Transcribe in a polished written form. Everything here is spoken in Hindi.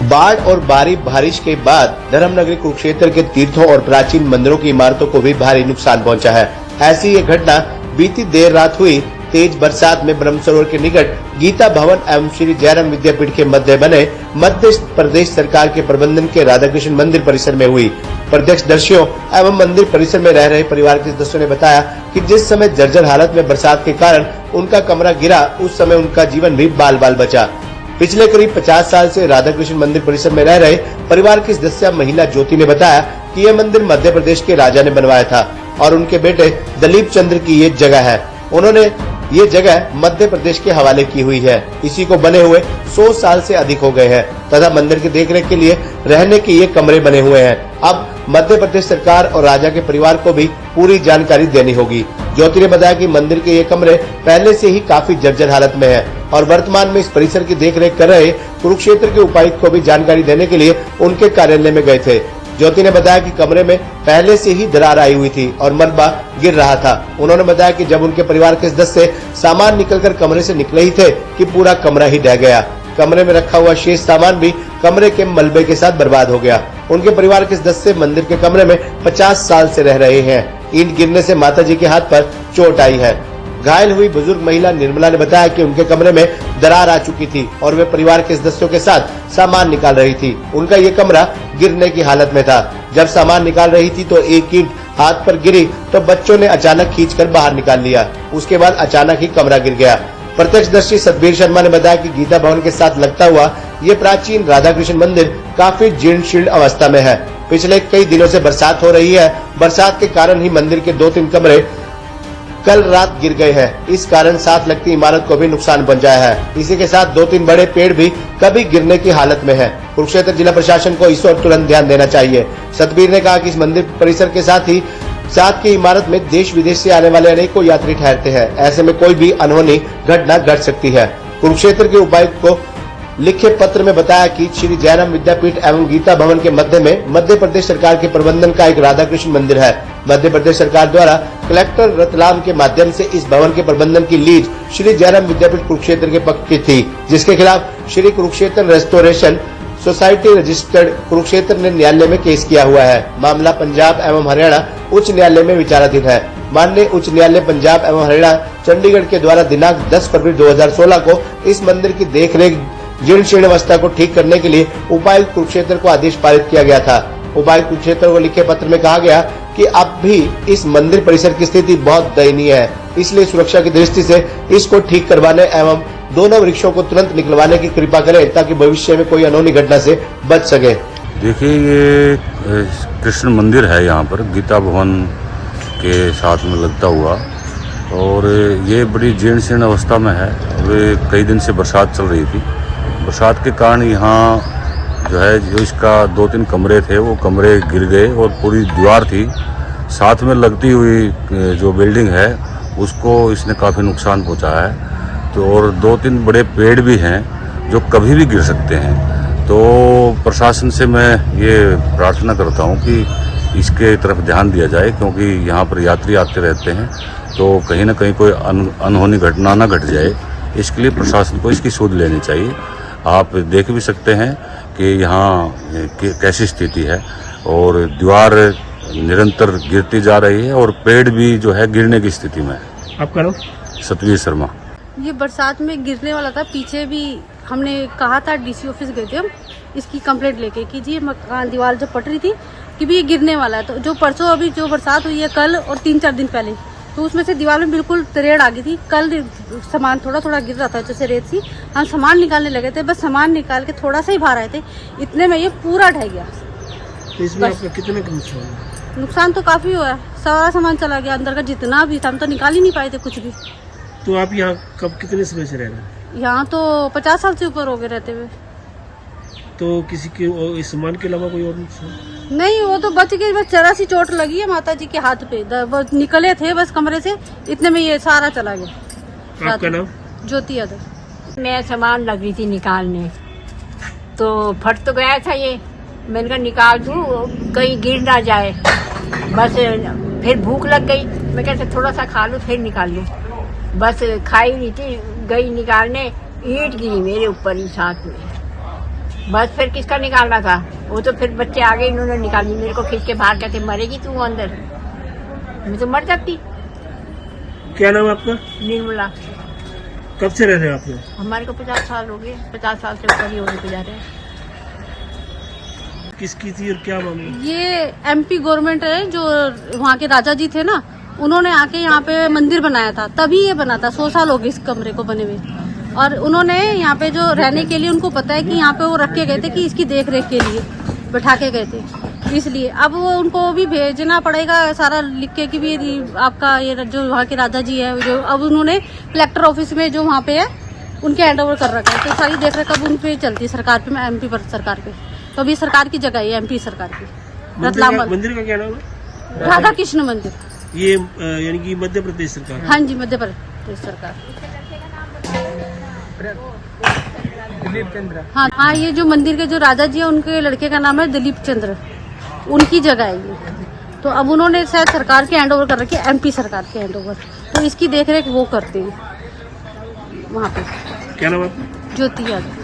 बाढ़ और भारी बारिश के बाद धर्मनगरी कुरुक्षेत्र के तीर्थों और प्राचीन मंदिरों की इमारतों को भी भारी नुकसान पहुंचा है। ऐसी ये घटना बीती देर रात हुई। तेज बरसात में ब्रह्म सरोवर के निकट गीता भवन एवं श्री जयराम विद्यापीठ के मध्य बने मध्य प्रदेश सरकार के प्रबंधन के राधाकृष्ण मंदिर परिसर में हुई। प्रत्यक्षदर्शियों एवं मंदिर परिसर में रह रहे परिवार के सदस्यों ने बताया कि जिस समय जर्जर हालत में बरसात के कारण उनका कमरा गिरा, उस समय उनका जीवन भी बाल बाल बचा। पिछले करीब 50 साल से राधाकृष्ण मंदिर परिसर में रह रहे परिवार की सदस्य महिला ज्योति ने बताया कि यह मंदिर मध्य प्रदेश के राजा ने बनवाया था और उनके बेटे दलीप चंद्र की ये जगह है। उन्होंने ये जगह मध्य प्रदेश के हवाले की हुई है। इसी को बने हुए 100 साल से अधिक हो गए हैं तथा मंदिर की देखरेख के लिए रहने के ये कमरे बने हुए हैं। अब मध्य प्रदेश सरकार और राजा के परिवार को भी पूरी जानकारी देनी होगी। ज्योति ने बताया कि मंदिर के ये कमरे पहले से ही काफी जर्जर हालत में है और वर्तमान में इस परिसर की देखरेख कर रहे कुरुक्षेत्र के उपायुक्त को भी जानकारी देने के लिए उनके कार्यालय में गए थे। ज्योति ने बताया कि कमरे में पहले से ही दरार आई हुई थी और मलबा गिर रहा था। उन्होंने बताया कि जब उनके परिवार के सदस्य सामान निकलकर कमरे से निकले ही थे कि पूरा कमरा ही ढह गया। कमरे में रखा हुआ शेष सामान भी कमरे के मलबे के साथ बर्बाद हो गया। उनके परिवार के सदस्य मंदिर के कमरे में 50 साल से रह रहे हैं। ईंट गिरने से माताजी के हाथ पर चोट आई है। घायल हुई बुजुर्ग महिला निर्मला ने बताया कि उनके कमरे में दरार आ चुकी थी और वे परिवार के सदस्यों के साथ सामान निकाल रही थी। उनका ये कमरा गिरने की हालत में था। जब सामान निकाल रही थी तो एक ईंट हाथ पर गिरी तो बच्चों ने अचानक खींचकर बाहर निकाल लिया। उसके बाद अचानक ही कमरा गिर गया। प्रत्यक्षदर्शी सतबीर शर्मा ने बताया कि गीता भवन के साथ लगता हुआ ये प्राचीन राधाकृष्ण मंदिर काफी जीर्ण शीर्ण अवस्था में है। पिछले कई दिनों से बरसात हो रही है। बरसात के कारण ही मंदिर के 2-3 कमरे कल रात गिर गए हैं। इस कारण साथ लगती इमारत को भी नुकसान पहुंचाया है। इसी के साथ 2-3 बड़े पेड़ भी कभी गिरने की हालत में है। कुरुक्षेत्र जिला प्रशासन को इस ओर तुरंत ध्यान देना चाहिए। सतबीर ने कहा कि इस मंदिर परिसर के साथ ही साथ की इमारत में देश विदेश से आने वाले अनेकों यात्री ठहरते हैं। ऐसे में कोई भी अनहोनी घटना घट सकती है। कुरुक्षेत्र के उपायुक्त को लिखे पत्र में बताया कि श्री जयराम विद्यापीठ एवं गीता भवन के मध्य में मध्य प्रदेश सरकार के प्रबंधन का एक राधाकृष्ण मंदिर है। मध्य प्रदेश सरकार द्वारा कलेक्टर रतलाम के माध्यम से इस भवन के प्रबंधन की लीज श्री जयराम विद्यापीठ कुरुक्षेत्र के पक्ष की थी, जिसके खिलाफ Shri Kurukshetra restoration society registered Kurukshetra ने न्यायालय में केस किया हुआ है। मामला पंजाब एवं हरियाणा उच्च न्यायालय में विचाराधीन है। माननीय उच्च न्यायालय पंजाब एवं हरियाणा चंडीगढ़ के द्वारा दिनांक 10 फरवरी 2016 को इस मंदिर की देखरेख जीर्ण शीर्ण अवस्था को ठीक करने के लिए उपायुक्त कुरुक्षेत्र को आदेश पारित किया गया था। उपायुक्त कुरुक्षेत्र को लिखे पत्र में कहा गया कि अब भी इस मंदिर परिसर की स्थिति बहुत दयनीय है, इसलिए सुरक्षा की दृष्टि से इसको ठीक करवाने एवं दोनों वृक्षों को तुरंत निकलवाने की कृपा करें ताकि भविष्य में कोई अनहोनी घटना से बच सके। देखिए, ये कृष्ण मंदिर है यहाँ पर गीता भवन के साथ में लगता हुआ और ये बड़ी जीर्ण शीर्ण अवस्था में है। अब कई दिन से बरसात चल रही थी। बरसात के कारण यहाँ जो इसका 2-3 कमरे थे वो कमरे गिर गए और पूरी दीवार थी साथ में लगती हुई जो बिल्डिंग है उसको इसने काफ़ी नुकसान पहुँचाया है। तो और 2-3 बड़े पेड़ भी हैं जो कभी भी गिर सकते हैं। तो प्रशासन से मैं ये प्रार्थना करता हूँ कि इसके तरफ ध्यान दिया जाए, क्योंकि यहाँ पर यात्री आते रहते हैं तो कहीं ना कहीं कोई अनहोनी घटना ना घट जाए, इसके लिए प्रशासन को इसकी सूद लेनी चाहिए। आप देख भी सकते हैं कि यहाँ कैसी स्थिति है और दीवार निरंतर गिरती जा रही है और पेड़ भी जो है गिरने की स्थिति में है। आपका नाम? सतबीर शर्मा। ये बरसात में गिरने वाला था। पीछे भी हमने कहा था, डीसी ऑफिस गए थे हम इसकी कंप्लेंट लेके कि जी मकान दीवार जो पट रही थी कि भी ये गिरने वाला है। तो जो परसों अभी जो बरसात हुई है कल और 3-4 दिन पहले, तो उसमें से दीवार में बिल्कुल तरेड़ आ गई थी। कल सामान थोड़ा थोड़ा गिर रहा था जैसे रेत सी। हम सामान निकालने लगे थे, बस सामान निकाल के थोड़ा सा ही बाहर आए थे, इतने में ये पूरा ढह गया। तो इसमें आपका कितने का नुकसान? नुकसान तो काफी हुआ है। सारा सामान चला गया, अंदर का जितना भी था हम तो निकाल ही नहीं पाए थे कुछ भी। तो आप यहाँ कब कितने समय से रह रहे हैं? यहाँ तो 50 साल से ऊपर हो गए रहते हुए। तो किसी के इस सामान के अलावा कोई और नुकसान नहीं? वो तो बच गई, बस जरा सी चोट लगी है माता जी के हाथ पे। बस निकले थे बस कमरे से, इतने में ये सारा चला गया। आपका नाम? ज्योति यादव। मैं सामान लग रही थी निकालने तो फट तो गया था ये। मैंने कहा निकाल दूँ कहीं गिर ना जाए। बस फिर भूख लग गई, मैं कहते थोड़ा सा खा लूँ फिर निकाल लूँ। बस खाई नहीं थी, गई निकालने, ईंट गिरी मेरे ऊपर ही साथ में। बस फिर किसका निकालना था? वो तो फिर बच्चे आ गए, इन्होंने निकाली, मेरे को खींच के बाहर कहते मरेगी तू अंदर। मैं तो मर सकती। क्या नाम है आपका? निर्मला। कब से रह रहे हैं आप लोग? हमारे को 50 साल हो गए, 50 साल से ऊपर ही होने को जा रहे हैं। किसकी थी और क्या मामला? ये एमपी गवर्नमेंट है, जो वहाँ के राजा जी थे ना, उन्होंने आके यहाँ पे मंदिर बनाया था, तभी ये बना था। 100 साल हो गए इस कमरे को बने हुए। और उन्होंने यहाँ पे जो रहने के लिए, उनको पता है कि यहाँ पे वो रख के गए थे कि इसकी देख रेख के लिए बैठा के गए थे, इसलिए अब वो उनको भी भेजना पड़ेगा सारा लिख के कि भी आपका ये जो वहाँ के राजा जी है, जो अब उन्होंने कलेक्टर ऑफिस में जो वहाँ पे है उनके हैंड ओवर कर रखा है। तो सारी देख रेख अब उन पे चलती है सरकार पे, एमपी पर सरकार पे। तो अभी सरकार की जगह है एमपी सरकार की। रतलाम मंदिर का क्या नाम है? राधा कृष्ण मंदिर। ये यानी कि मध्य प्रदेश सरकार? हाँ जी, मध्य प्रदेश सरकार। दिलीप चंद्र। हाँ, ये जो मंदिर के जो राजा जी है, उनके लड़के का नाम है दिलीप चंद्र, उनकी जगह है ये। तो अब उन्होंने शायद सरकार के हैंड ओवर कर रखी है, एमपी सरकार के हैंड ओवर। तो इसकी देख रेख वो करते हैं वहाँ पे। क्या नाम है आपका? ज्योति यादव।